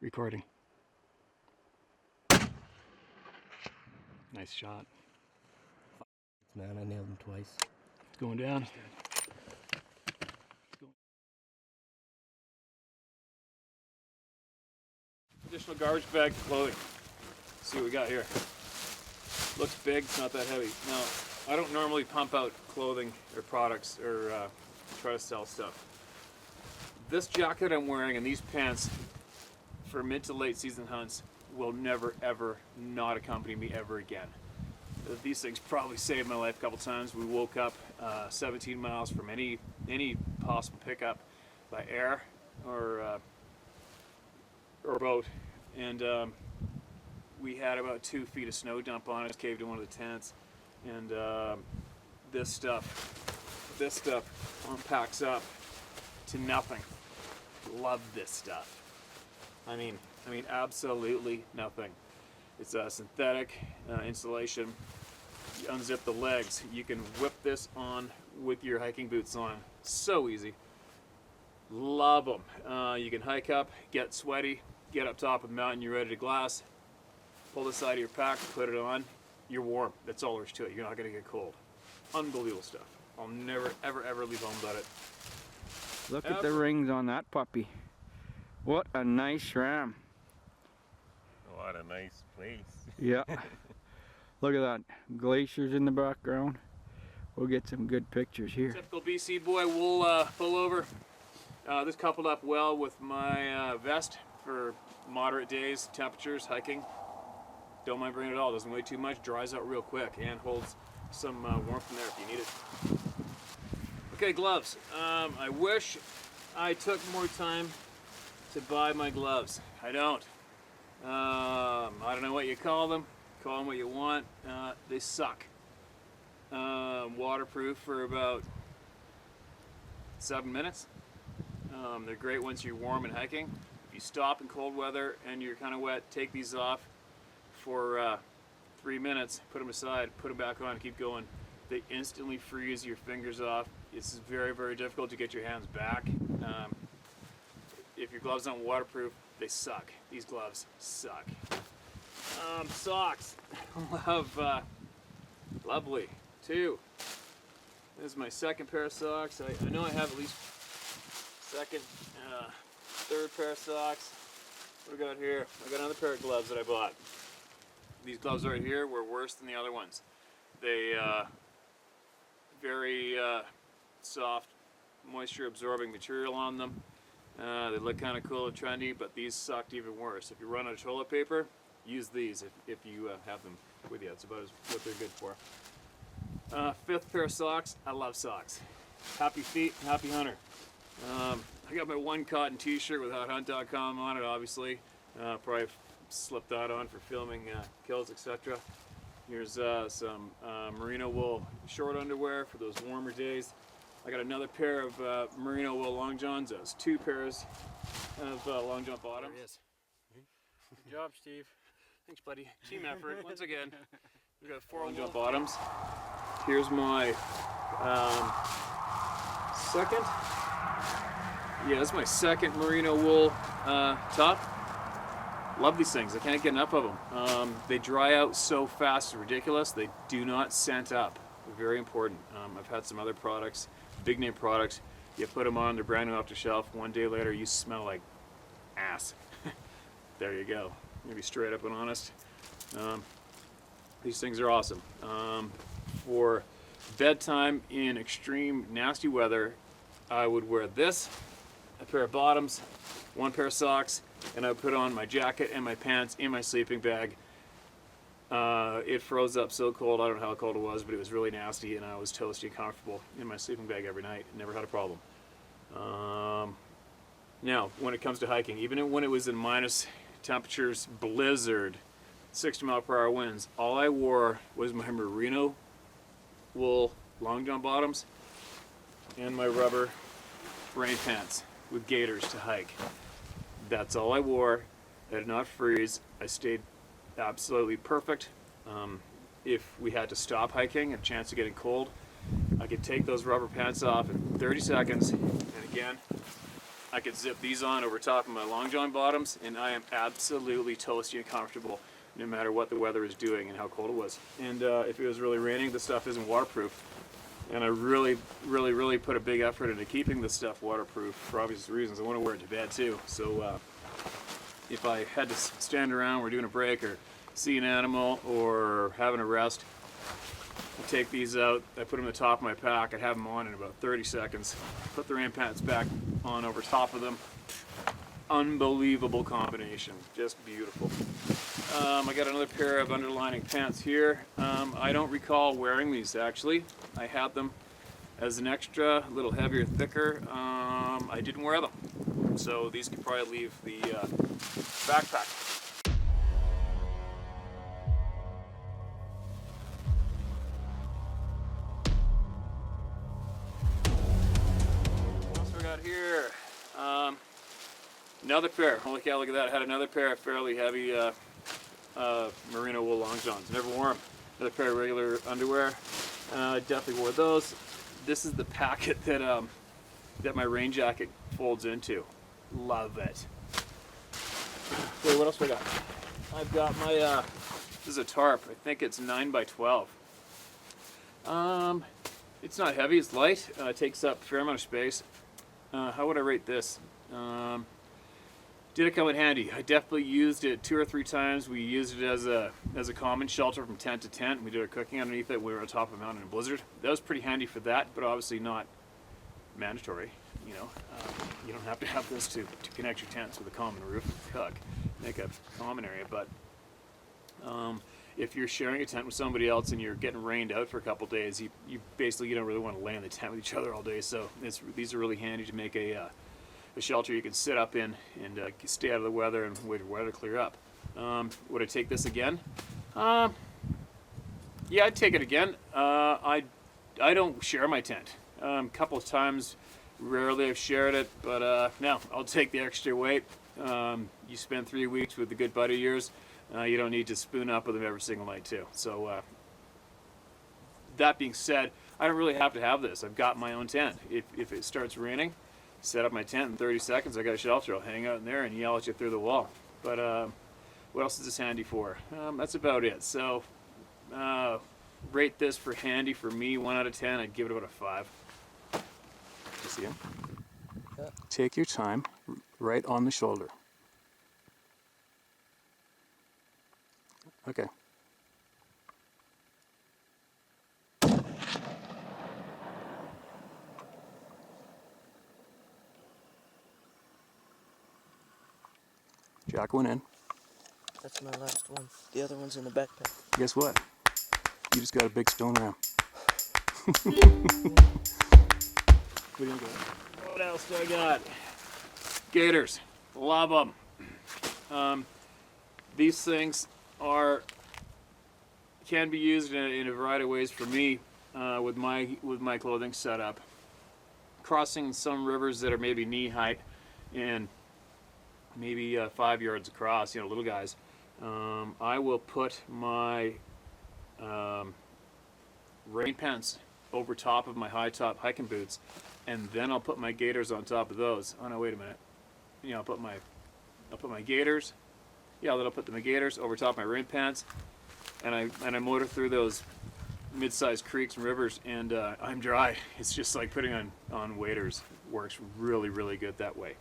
Recording. Nice shot. Man, I nailed him twice. It's going down. Additional garbage bag for clothing. Let's see what we got here. Looks big, it's not that heavy. Now, I don't normally pump out clothing or products or try to sell stuff. This jacket I'm wearing and these pants for mid to late season hunts will never ever not accompany me ever again. These things probably saved my life a couple times. We woke up 17 miles from any possible pickup by air or boat, and we had about 2 feet of snow dump on us, caved in one of the tents, and this stuff unpacks up to nothing. Love this stuff. I mean absolutely nothing. It's a synthetic insulation. You unzip the legs. You can whip this on with your hiking boots on. So easy. Love them. You can hike up, get sweaty, get up top of the mountain, you're ready to glass. Pull the side of your pack, put it on. You're warm. That's all there is to it. You're not going to get cold. Unbelievable stuff. I'll never, ever, ever leave home without it. Look at the rings on that puppy. What a nice ram. What a nice place. Yeah. Look at that. Glaciers in the background. We'll get some good pictures here. Typical BC boy wool pullover. This coupled up well with my vest for moderate days, temperatures, hiking. Don't mind bringing it at all. Doesn't weigh too much, dries out real quick, and holds some warmth in there if you need it. Okay, gloves. I wish I took more time to buy my gloves. I don't. I don't know what you call them. Call them what you want. They suck. Waterproof for about 7 minutes. They're great once you're warm and hiking. If you stop in cold weather and you're kind of wet, take these off for 3 minutes, put them aside, put them back on, keep going. They instantly freeze your fingers off. It's very, very difficult to get your hands back. If your gloves aren't waterproof, they suck. These gloves suck. Socks. Lovely. 2. This is my second pair of socks. I know I have at least second, third pair of socks. What do we got here? I got another pair of gloves that I bought. These gloves right here were worse than the other ones. They very soft, moisture absorbing material on them. They look kind of cool and trendy, but these sucked even worse. If you run out of toilet paper, use these if you have them with you. That's about what they're good for. 5th pair of socks. I love socks. Happy feet, happy hunter. I got my one cotton t-shirt with hothunt.com on it, obviously. Probably slipped that on for filming kills, etc. Here's some merino wool short underwear for those warmer days. I got another pair of merino wool long johns. Those 2 pairs of long john bottoms. There he is. Good job, Steve. Thanks, buddy. Team effort once again. We got 4 long john bottoms. Here's my second. Yeah, that's my second merino wool top. Love these things. I can't get enough of them. They dry out so fast, it's ridiculous. They do not scent up. They're very important. I've had some other products, big name products. You put them on, they're brand new off the shelf. 1 day later, you smell like ass. There you go. Maybe straight up and honest. These things are awesome. For bedtime in extreme nasty weather, I would wear this, a pair of bottoms, 1 pair of socks, and I would put on my jacket and my pants in my sleeping bag. It froze up so cold, I don't know how cold it was, but it was really nasty, and I was toasty and comfortable in my sleeping bag every night. Never had a problem. Now, when it comes to hiking, even when it was in minus temperatures, blizzard, 60-mile-per-hour winds, all I wore was my merino wool long john bottoms and my rubber rain pants with gaiters to hike. That's all I wore. I did not freeze. I stayed absolutely perfect. If we had to stop hiking, a chance of getting cold, I could take those rubber pants off in 30 seconds, and again, I could zip these on over top of my long john bottoms, and I am absolutely toasty and comfortable no matter what the weather is doing and how cold it was. And if it was really raining, this stuff isn't waterproof. And I really put a big effort into keeping this stuff waterproof for obvious reasons. I want to wear it to bed too. So if I had to stand around, we're doing a break or see an animal or having a rest, I take these out, I put them on the top of my pack, I have them on in about 30 seconds, put the rain pants back on over top of them. Unbelievable combination, just beautiful. I got another pair of underlining pants here. I don't recall wearing these actually. I had them as an extra, a little heavier, thicker. I didn't wear them. So these could probably leave the backpack. What else we got here? Another pair. Holy cow, look at that. I had another pair of fairly heavy merino wool long johns. Never wore them. Another pair of regular underwear. Definitely wore those. This is the packet that that my rain jacket folds into. Love it. Okay, what else we got? I've got my this is a tarp. I think it's 9 by 12. It's not heavy. It's light. It takes up a fair amount of space. How would I rate this? Did it come in handy? I definitely used it 2 or 3 times. We used it as a common shelter from tent to tent. We did our cooking underneath it. We were on top of a mountain in a blizzard. That was pretty handy for that, but obviously not mandatory. You know, you don't have to have this to connect your tents with a common roof and cook, make a common area. But if you're sharing a tent with somebody else and you're getting rained out for a couple days, you basically don't really want to lay in the tent with each other all day. So these are really handy to make a shelter you can sit up in and stay out of the weather and wait for weather to clear up. Would I take this again? Yeah, I'd take it again. I don't share my tent. A couple of times, rarely I've shared it, but no, I'll take the extra weight. You spend 3 weeks with a good buddy of yours. You don't need to spoon up with them every single night too. So that being said, I don't really have to have this. I've got my own tent. If it starts raining, set up my tent in 30 seconds. I got a shelter. I'll hang out in there and yell at you through the wall. But what else is this handy for? That's about it. So rate this for handy for me 1 out of 10. I'd give it about a 5. You see him? Yeah. Take your time, right on the shoulder. Okay. Jack went in. That's my last one. The other one's in the backpack. Guess what? You just got a big stone ram. What else do I got? Gaiters. Love them. These things can be used in a variety of ways for me with my clothing setup. Crossing some rivers that are maybe knee height and maybe 5 yards across, little guys. I will put my rain pants over top of my high top hiking boots, and then I'll put my gaiters on top of those. Oh no, wait a minute. I'll put my gaiters. Yeah, then I'll put my gaiters over top of my rain pants, and I motor through those mid-sized creeks and rivers, and I'm dry. It's just like putting on waders. Works really, really good that way.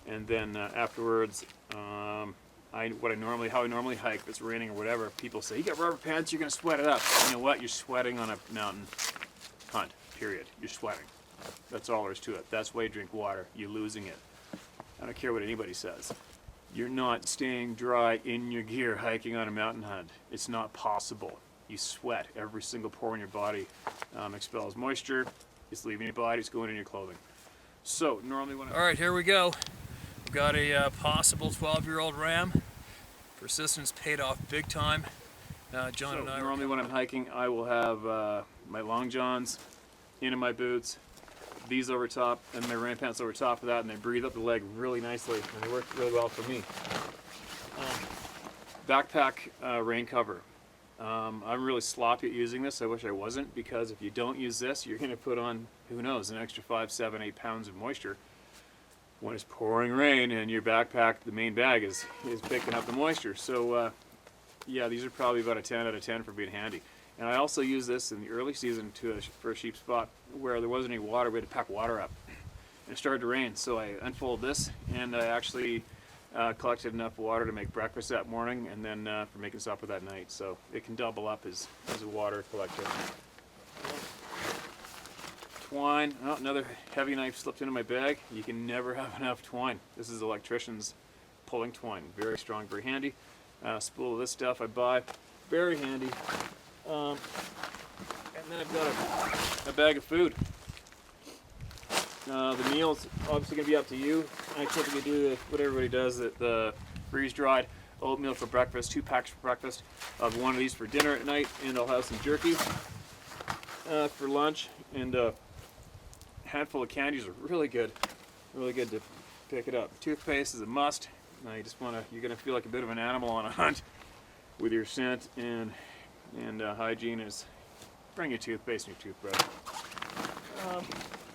And then afterwards, how I normally hike, if it's raining or whatever, people say, you got rubber pants, you're gonna sweat it up. You know what? You're sweating on a mountain hunt, period. You're sweating. That's all there is to it. That's why you drink water. You're losing it. I don't care what anybody says. You're not staying dry in your gear hiking on a mountain hunt. It's not possible. You sweat. Every single pore in your body expels moisture. It's leaving your body. It's going in your clothing. So normally when all right, here we go. We've got a possible 12-year-old ram. Persistence paid off big time. John and I normally when I'm hiking, I will have my long johns into my boots, these over top, and my rain pants over top of that, and they breathe up the leg really nicely, and they work really well for me. Backpack rain cover. I'm really sloppy at using this. I wish I wasn't, because if you don't use this, you're going to put on, who knows, an extra 5, 7, 8 pounds of moisture. when it's pouring rain and your backpack, the main bag, is picking up the moisture. So yeah, these are probably about a 10 out of 10 for being handy. And I also use this in the early season for a sheep spot where there wasn't any water. We had to pack water up. And it started to rain, so I unfolded this, and I actually collected enough water to make breakfast that morning, and then for making supper that night. So it can double up as a water collector. Twine. Oh, another heavy knife slipped into my bag. You can never have enough twine. This is electrician's pulling twine. Very strong, very handy. Spool of this stuff I buy. Very handy. And then I've got a bag of food. The meal's obviously going to be up to you. I typically do what everybody does, the freeze-dried oatmeal for breakfast, 2 packs for breakfast. I'll have one of these for dinner at night, and I'll have some jerky for lunch. And a handful of candies are really good to pick it up. Toothpaste is a must. You just you're going to feel like a bit of an animal on a hunt with your scent, and hygiene is bring your toothpaste and your toothbrush.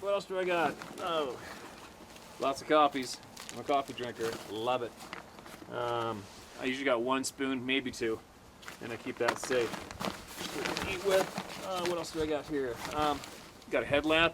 What else do I got? Oh, lots of coffees. I'm a coffee drinker. Love it. I usually got 1 spoon, maybe 2, and I keep that safe. To eat with. What else do I got here? Got a headlamp.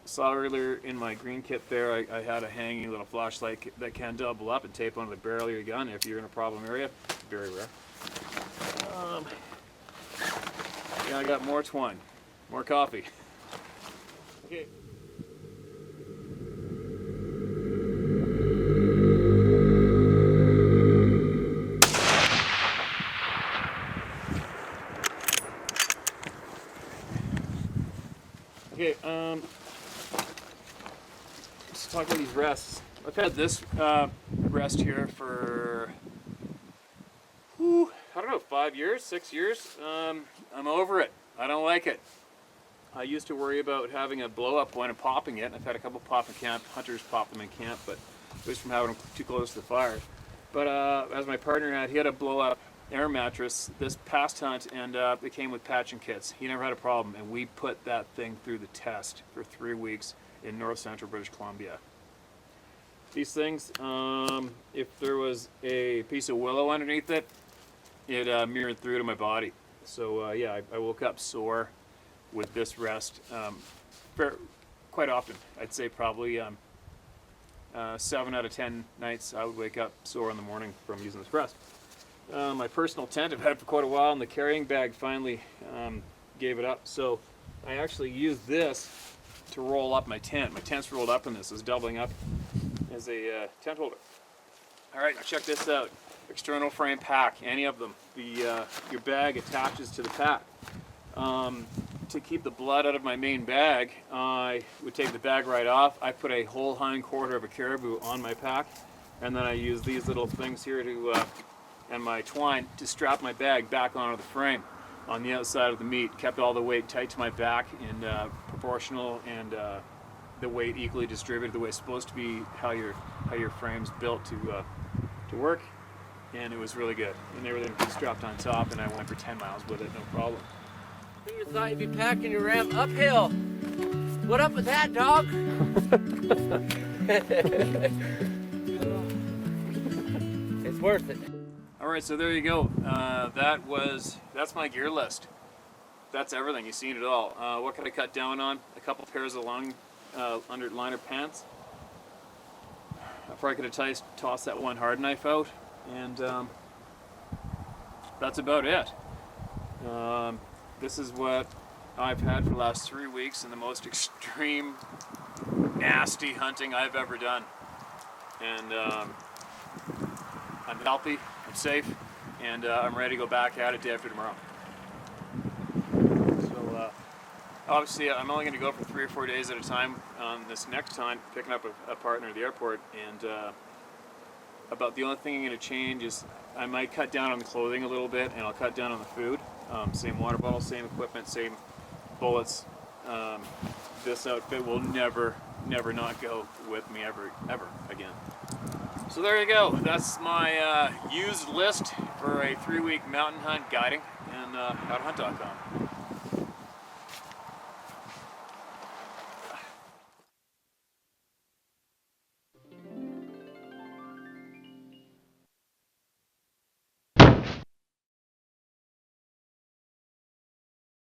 Saw earlier in my green kit there, I had a hanging little flashlight that can double up and tape onto the barrel of your gun if you're in a problem area. Very rare. Yeah, I got more twine, more coffee. Okay. Okay, let's talk about these rests. I've had this rest here for, I don't know, 5 years, 6 years. I'm over it. I don't like it. I used to worry about having a blow-up point and popping it. I've had a couple pop in camp. Hunters pop them in camp, but it was from having them too close to the fire. But as my partner he had a blow-up air mattress this past hunt, and it came with patching kits. He never had a problem, and we put that thing through the test for 3 weeks in north central British Columbia. These things, if there was a piece of willow underneath it, it mirrored through to my body. So yeah, I woke up sore with this rest quite often. I'd say probably 7 out of 10 nights I would wake up sore in the morning from using this rest. My personal tent I've had for quite a while, and the carrying bag finally gave it up. So I actually used this to roll up my tent. My tent's rolled up in this. It's doubling up as a tent holder. All right, now check this out. External frame pack, any of them. Your bag attaches to the pack. To keep the blood out of my main bag, I would take the bag right off. I put a whole hind quarter of a caribou on my pack, and then I use these little things here and my twine to strap my bag back onto the frame on the outside of the meat. Kept all the weight tight to my back and proportional, and the weight equally distributed the way it's supposed to be, how your frame's built to work. And it was really good. And everything was strapped on top, and I went for 10 miles with it, no problem. You thought you'd be packing your ramp uphill. What up with that, dog? It's worth it. All right, so there you go. That's my gear list. That's everything. You've seen it all. What can I cut down on? A couple pairs of long under liner pants. I probably could have tossed that one hard knife out, and that's about it. This is what I've had for the last 3 weeks, and the most extreme, nasty hunting I've ever done. And I'm healthy, I'm safe, and I'm ready to go back at it day after tomorrow. So obviously I'm only going to go for 3 or 4 days at a time on this next hunt, picking up a partner at the airport. And about the only thing I'm going to change is I might cut down on the clothing a little bit, and I'll cut down on the food. Same water bottle, same equipment, same bullets. This outfit will never not go with me ever again. So there you go. That's my used list for a 3-week mountain hunt guiding and outhunt.com.